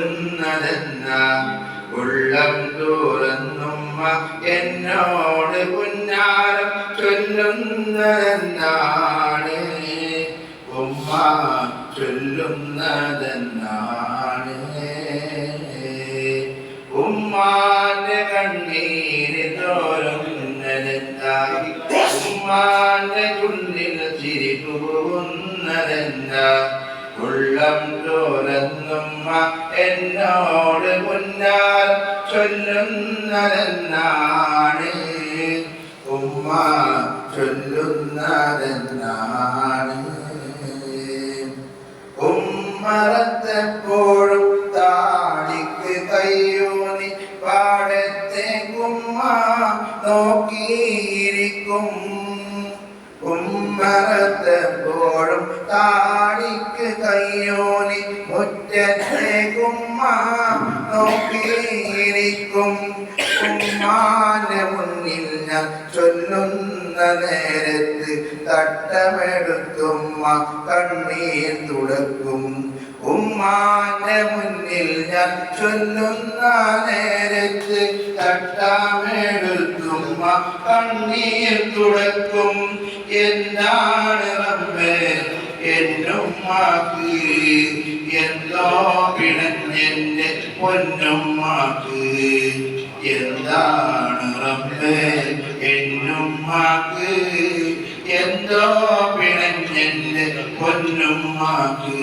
ചിരിക്കുന്നതെന്ന ഉള്ളം തുറന്നുമ്മ എന്നോട് പുന്നാരം ചൊല്ലുന്നതെന്നാണ് ഉമ്മ ചൊല്ലുന്നതെന്നാണ് ഉമ്മാന്റെ കണ്ണീര് തോരുന്നതെന്താ ഉമ്മാന്റെ ചുണ്ടിൽ ചിരി പോകുന്നതെന്താ ഉള്ളം തോരുന്നുമ്മ എന്നോട് പുന്നാരം ചൊല്ലുന്നതെന്നാണ് ഉമ്മ ചൊല്ലുന്നതെന്നാണ് ഉമ്മറത്തെപ്പോഴും താടിക്ക് കയ്യൂന്നി പാടത്തെ ഉമ്മ നോക്കിയിരിക്കും ഉമ്മറത്തെപ്പോഴും താടിക്ക് കയ്യൂന്നി മുറ്റത്തെ ഉമ്മ നോക്കിയിരിക്കും ഉമ്മാന്റെ മുന്നിൽ ഞാൻ ചൊല്ലുന്ന നേരത്ത് തട്ടമെടുത്തുമ്മ കണ്ണീർ തുടക്കും ഉമ്മാന്റെ മുന്നിൽ ഞാൻ ചൊല്ലുന്ന നേരത്ത് തട്ടമെടുത്തുമ്മ കണ്ണീർ തുടക്കും എന്താണ് റബ്ബേ എന്നുമ്മാക്ക് എന്തോ പിണഞ്ഞെന്റെ പൊന്നുമ്മാക്ക് എന്താണ് റബ്ബേ എന്നുമ്മാക്ക് എന്തോ പിണഞ്ഞെന്റെ പൊന്നുമ്മാക്ക്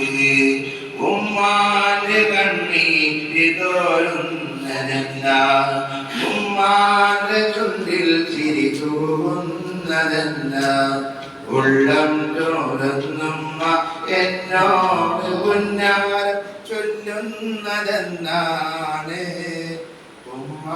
ഉമ്മാന്റെ കണ്ണീര് തോരുന്നതെന്താ ഉമ്മാന്റെ ചുണ്ടിൽ ചിരി തൂകുന്നതെന്താ ഉള്ളം തോരുന്നുമ്മ എന്നോട് പുന്നാരം ചൊല്ലുന്നതെന്നാണ് ഉമ്മ